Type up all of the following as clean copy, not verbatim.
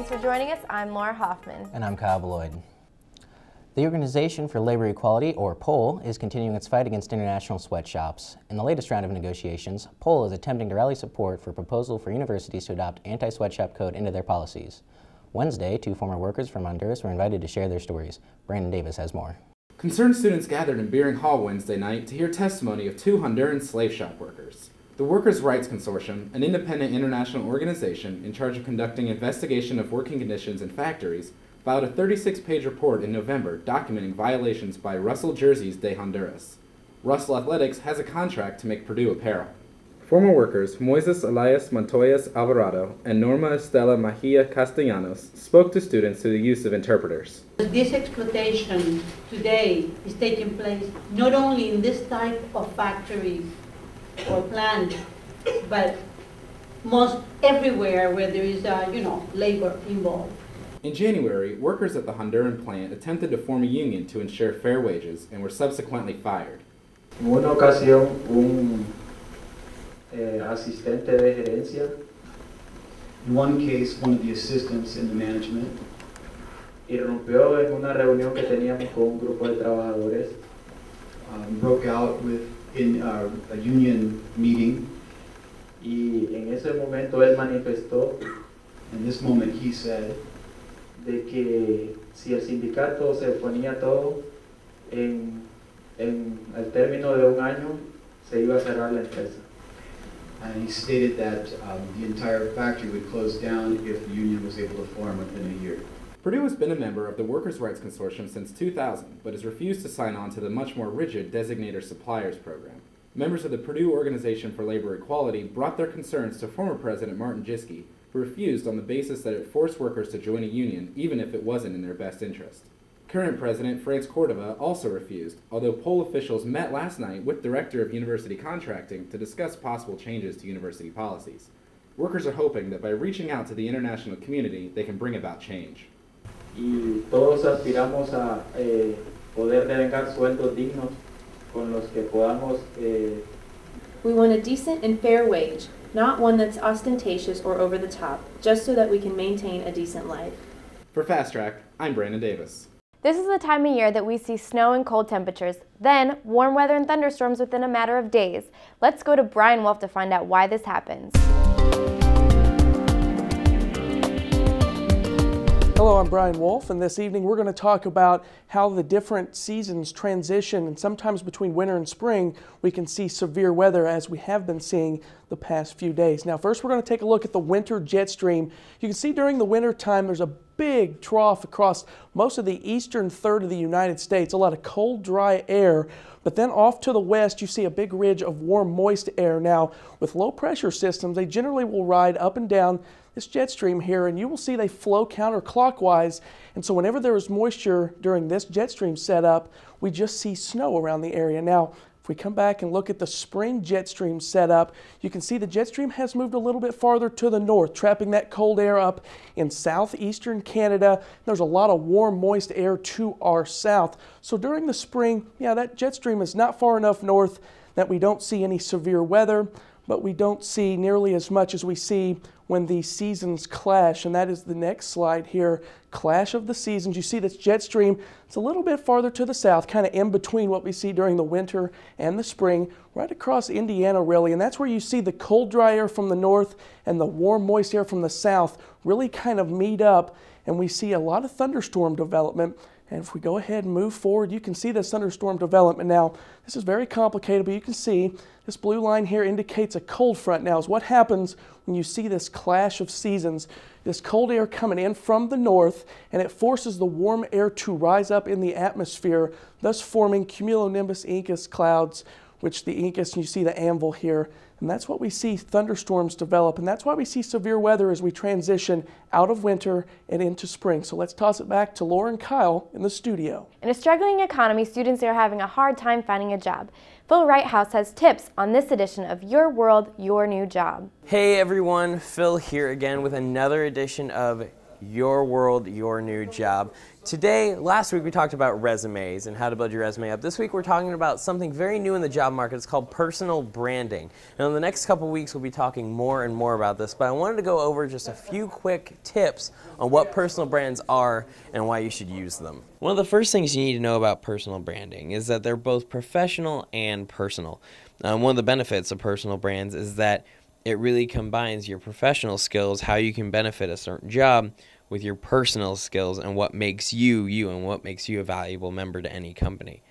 Thanks for joining us. I'm Laura Hoffman. And I'm Kyle Bloyd. The Organization for Labor Equality, or POLE, is continuing its fight against international sweatshops. In the latest round of negotiations, POLE is attempting to rally support for a proposal for universities to adopt anti-sweatshop code into their policies. Wednesday, 2 former workers from Honduras were invited to share their stories. Brandon Davis has more. Concerned students gathered in Beering Hall Wednesday night to hear testimony of 2 Honduran slave shop workers. The Workers' Rights Consortium, an independent international organization in charge of conducting investigation of working conditions in factories, filed a 36-page report in November documenting violations by Russell Jerseys de Honduras. Russell Athletics has a contract to make Purdue apparel. Former workers Moises Elias Montoyas Alvarado and Norma Estela Mejia Castellanos spoke to students through the use of interpreters. This exploitation today is taking place not only in this type of factories or plant, but most everywhere where there is, labor involved. In January, workers at the Honduran plant attempted to form a union to ensure fair wages and were subsequently fired. En una ocasión, un asistente de gerencia. In one case, one of the assistants in the management irrumpió en una reunión que teníamos con un grupo de trabajadores. Broke out in a union meeting. Y en ese momento él manifestó In this moment he said de que si el sindicato se ponía todo en el término de un año, se iba a cerrar la empresa. And he stated that the entire factory would close down if the union was able to form within a year. Purdue has been a member of the Workers' Rights Consortium since 2000, but has refused to sign on to the much more rigid Designator Suppliers program. Members of the Purdue Organization for Labor Equality brought their concerns to former President Martin Jischke, who refused on the basis that it forced workers to join a union even if it wasn't in their best interest. Current President Franz Cordova also refused, although POLE officials met last night with Director of University Contracting to discuss possible changes to university policies. Workers are hoping that by reaching out to the international community, they can bring about change. Y todos aspiramos a poder devengar sueldos dignos con los que podamos. We want a decent and fair wage, not one that's ostentatious or over the top, just so that we can maintain a decent life. For Fast Track, I'm Brandon Davis. This is the time of year that we see snow and cold temperatures, then warm weather and thunderstorms within a matter of days. Let's go to Wolfe to find out why this happens. Hello, I'm Wolfe, and this evening we're going to talk about how the different seasons transition, and sometimes between winter and spring we can see severe weather as we have been seeing the past few days. Now first we're going to take a look at the winter jet stream. You can see during the winter time there's a big trough across most of the eastern third of the United States, a lot of cold, dry air. But then off to the west, you see a big ridge of warm, moist air. Now, with low pressure systems, they generally will ride up and down this jet stream here, and you will see they flow counterclockwise. And so whenever there is moisture during this jet stream setup, we just see snow around the area. Now, if we come back and look at the spring jet stream setup, you can see the jet stream has moved a little bit farther to the north, trapping that cold air up in southeastern Canada. There's a lot of warm, moist air to our south. So during the spring, that jet stream is not far enough north that we don't see any severe weather, but we don't see nearly as much as we see when the seasons clash, and that is the next slide here, clash of the seasons. You see this jet stream, it's a little bit farther to the south, kind of in between what we see during the winter and the spring, right across Indiana really, and that's where you see the cold dry air from the north and the warm moist air from the south really kind of meet up, and we see a lot of thunderstorm development. And if we go ahead and move forward, you can see this thunderstorm development. Now, this is very complicated, but you can see this blue line here indicates a cold front. Now, is what happens when you see this clash of seasons. This cold air coming in from the north, and it forces the warm air to rise up in the atmosphere, thus forming cumulonimbus incus clouds, which the incus, and you see the anvil here, and that's what we see thunderstorms develop, and that's why we see severe weather as we transition out of winter and into spring. So let's toss it back to Laura and Kyle in the studio. In a struggling economy, students are having a hard time finding a job. Phil Wrighthouse has tips on this edition of Your World, Your New Job. Hey everyone, Phil here again with another edition of your world, your new job. Today, last week we talked about resumes and how to build your resume up. This week we're talking about something very new in the job market. It's called personal branding. Now in the next couple weeks we'll be talking more and more about this, but I wanted to go over just a few quick tips on what personal brands are and why you should use them. One of the first things you need to know about personal branding is that they're both professional and personal. One of the benefits of personal brands is that it really combines your professional skills, how you can benefit a certain job, with your personal skills and what makes you you and what makes you a valuable member to any company.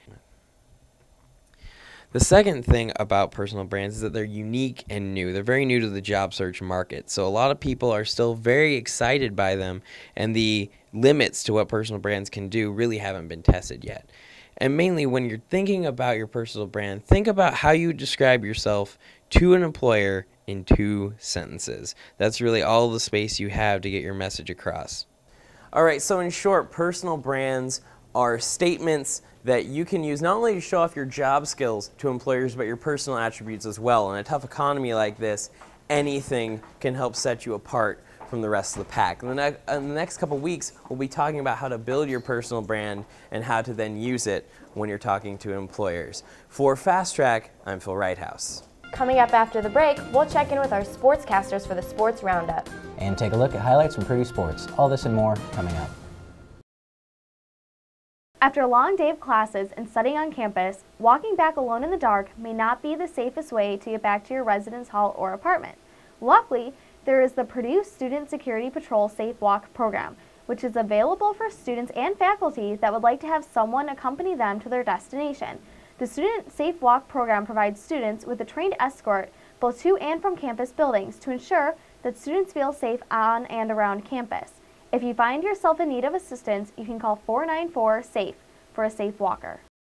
The second thing about personal brands is that they're unique and new. They're very new to the job search market, so a lot of people are still very excited by them, and the limits to what personal brands can do really haven't been tested yet. And mainly when you're thinking about your personal brand, think about how you describe yourself to an employer in 2 sentences. That's really all the space you have to get your message across. All right, so in short, personal brands are statements that you can use not only to show off your job skills to employers, but your personal attributes as well. In a tough economy like this, anything can help set you apart from the rest of the pack. In the next couple weeks, we'll be talking about how to build your personal brand and how to then use it when you're talking to employers. For Fast Track, I'm Phil Wrighthouse. Coming up after the break, we'll check in with our sportscasters for the Sports Roundup. And take a look at highlights from Purdue sports. All this and more coming up. After a long day of classes and studying on campus, walking back alone in the dark may not be the safest way to get back to your residence hall or apartment. Luckily, there is the Purdue Student Security Patrol Safe Walk program, which is available for students and faculty that would like to have someone accompany them to their destination. The Student Safe Walk program provides students with a trained escort both to and from campus buildings to ensure that students feel safe on and around campus. If you find yourself in need of assistance, you can call 494-SAFE for a safe walker.